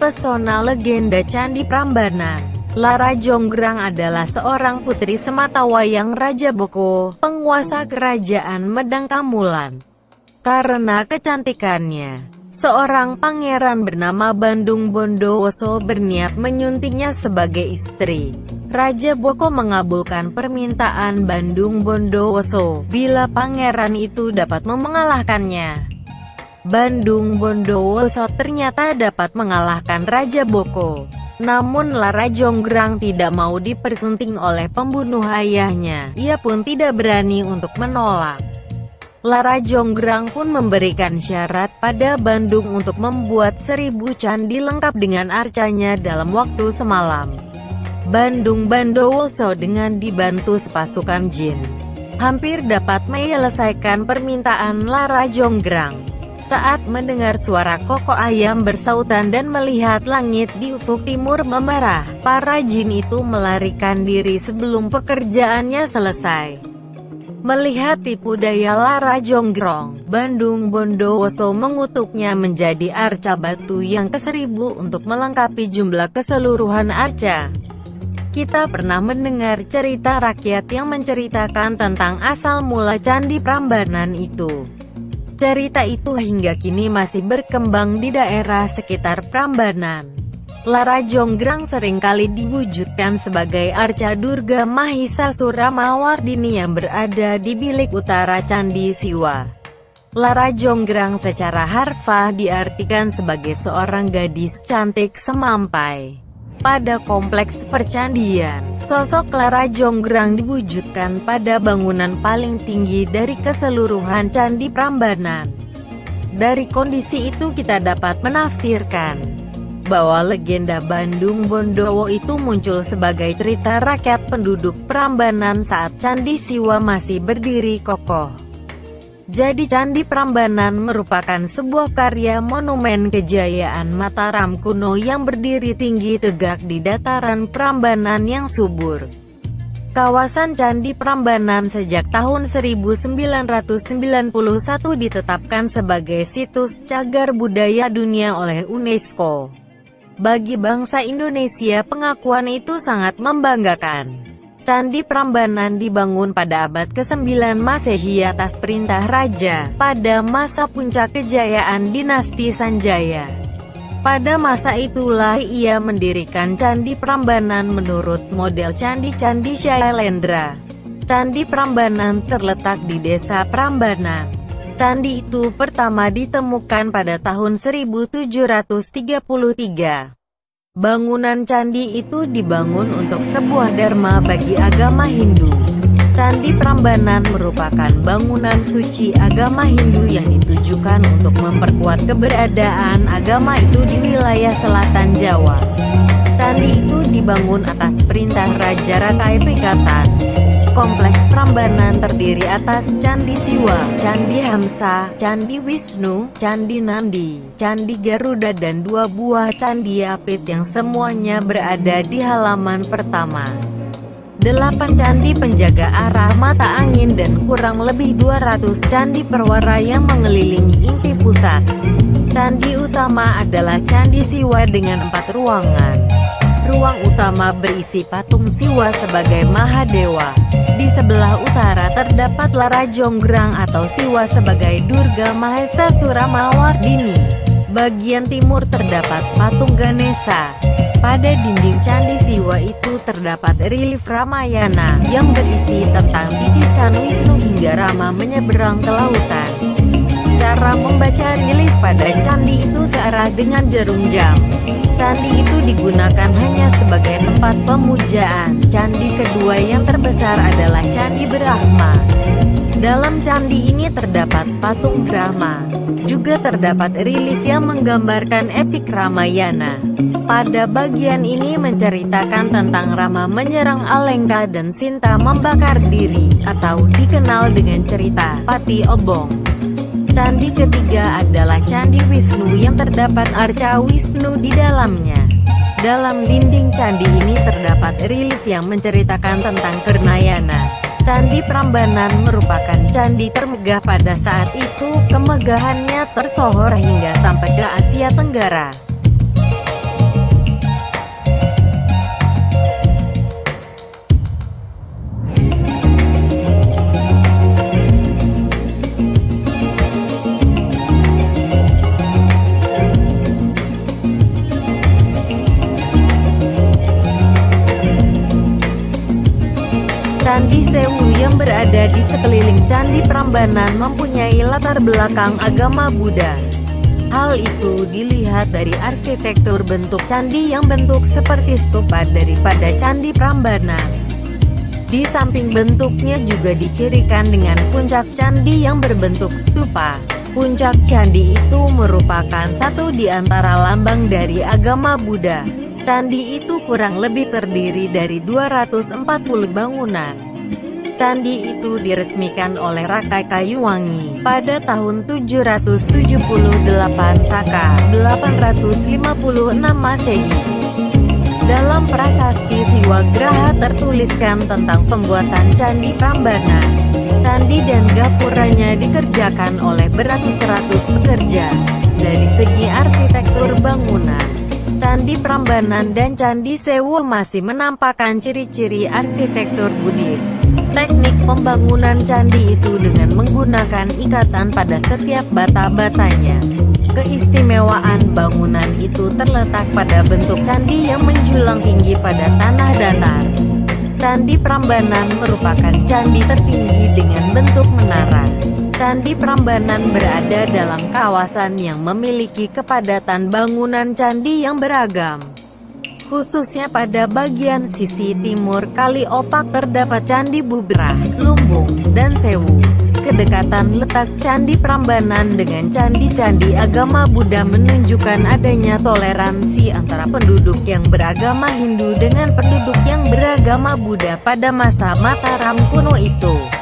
Pesona legenda Candi Prambanan. Lara Jonggrang adalah seorang putri sematawayang Raja Boko, penguasa kerajaan Medang Kamulan. Karena kecantikannya, seorang pangeran bernama Bandung Bondowoso berniat menyuntingnya sebagai istri. Raja Boko mengabulkan permintaan Bandung Bondowoso, bila pangeran itu dapat mengalahkannya. Bandung Bondowoso ternyata dapat mengalahkan Raja Boko. Namun Lara Jonggrang tidak mau dipersunting oleh pembunuh ayahnya. Ia pun tidak berani untuk menolak. Lara Jonggrang pun memberikan syarat pada Bandung untuk membuat 1000 candi lengkap dengan arcanya dalam waktu semalam. Bandung Bondowoso dengan dibantu pasukan jin hampir dapat menyelesaikan permintaan Lara Jonggrang. Saat mendengar suara kokok ayam bersautan dan melihat langit di ufuk timur memerah, para jin itu melarikan diri sebelum pekerjaannya selesai. Melihat tipu daya Lara Jonggrang, Bandung Bondowoso mengutuknya menjadi arca batu yang ke-1000 untuk melengkapi jumlah keseluruhan arca. Kita pernah mendengar cerita rakyat yang menceritakan tentang asal mula Candi Prambanan itu. Cerita itu hingga kini masih berkembang di daerah sekitar Prambanan. Lara Jonggrang seringkali diwujudkan sebagai arca Durga Mahisasura Mawardini yang berada di bilik utara Candi Siwa. Lara Jonggrang secara harfiah diartikan sebagai seorang gadis cantik semampai. Pada kompleks percandian, sosok Lara Jonggrang diwujudkan pada bangunan paling tinggi dari keseluruhan Candi Prambanan. Dari kondisi itu kita dapat menafsirkan bahwa legenda Bandung Bondowo itu muncul sebagai cerita rakyat penduduk Prambanan saat Candi Siwa masih berdiri kokoh. Jadi Candi Prambanan merupakan sebuah karya monumen kejayaan Mataram kuno yang berdiri tinggi tegak di dataran Prambanan yang subur. Kawasan Candi Prambanan sejak tahun 1991 ditetapkan sebagai situs cagar budaya dunia oleh UNESCO. Bagi bangsa Indonesia, pengakuan itu sangat membanggakan. Candi Prambanan dibangun pada abad ke-9 Masehi atas perintah raja, pada masa puncak kejayaan dinasti Sanjaya. Pada masa itulah ia mendirikan Candi Prambanan menurut model candi-candi Shailendra. Candi Prambanan terletak di desa Prambanan. Candi itu pertama ditemukan pada tahun 1733. Bangunan candi itu dibangun untuk sebuah dharma bagi agama Hindu. Candi Prambanan merupakan bangunan suci agama Hindu yang ditujukan untuk memperkuat keberadaan agama itu di wilayah selatan Jawa. Candi itu dibangun atas perintah Raja Rakai Pikatan. Kompleks Prambanan terdiri atas Candi Siwa, Candi Hamsa, Candi Wisnu, Candi Nandi, Candi Garuda dan 2 buah Candi Apit yang semuanya berada di halaman pertama. 8 candi penjaga arah mata angin dan kurang lebih 200 candi perwara yang mengelilingi inti pusat. Candi utama adalah Candi Siwa dengan 4 ruangan. Ruang utama berisi patung Siwa sebagai Mahadewa. Di sebelah utara terdapat Lara Jonggrang atau Siwa sebagai Durga Mahesasura Mawardini. Bagian timur terdapat patung Ganesha. Pada dinding Candi Siwa itu terdapat relief Ramayana yang berisi tentang titisan Wisnu hingga Rama menyeberang ke lautan. Cara membaca relief pada candi itu searah dengan jarum jam. Candi itu digunakan hanya sebagai tempat pemujaan. Candi kedua yang terbesar adalah Candi Brahma. Dalam candi ini terdapat patung Brahma. Juga terdapat relief yang menggambarkan epik Ramayana. Pada bagian ini menceritakan tentang Rama menyerang Alengka dan Sinta membakar diri, atau dikenal dengan cerita Pati Obong. Candi ketiga adalah Candi Wisnu yang terdapat arca Wisnu di dalamnya. Dalam dinding candi ini terdapat relief yang menceritakan tentang Kernayana. Candi Prambanan merupakan candi termegah pada saat itu. Kemegahannya tersohor hingga sampai ke Asia Tenggara. Sewu yang berada di sekeliling Candi Prambanan mempunyai latar belakang agama Buddha. Hal itu dilihat dari arsitektur bentuk candi yang bentuk seperti stupa daripada Candi Prambanan. Di samping bentuknya juga dicirikan dengan puncak candi yang berbentuk stupa. Puncak candi itu merupakan satu di antara lambang dari agama Buddha. Candi itu kurang lebih terdiri dari 240 bangunan. Candi itu diresmikan oleh Rakai Kayuwangi pada tahun 778 Saka, 856 Masehi. Dalam prasasti Siwagraha tertuliskan tentang pembuatan Candi Prambanan. Candi dan gapuranya dikerjakan oleh beratus-ratus pekerja. Dari segi arsitektur bangunan, Candi Prambanan dan Candi Sewu masih menampakkan ciri-ciri arsitektur Buddhis. Teknik pembangunan candi itu dengan menggunakan ikatan pada setiap bata-batanya. Keistimewaan bangunan itu terletak pada bentuk candi yang menjulang tinggi pada tanah datar. Candi Prambanan merupakan candi tertinggi dengan bentuk menara. Candi Prambanan berada dalam kawasan yang memiliki kepadatan bangunan candi yang beragam. Khususnya pada bagian sisi timur Kali Opak terdapat Candi Bubrah, Lumbung, dan Sewu. Kedekatan letak Candi Prambanan dengan candi-candi agama Buddha menunjukkan adanya toleransi antara penduduk yang beragama Hindu dengan penduduk yang beragama Buddha pada masa Mataram kuno itu.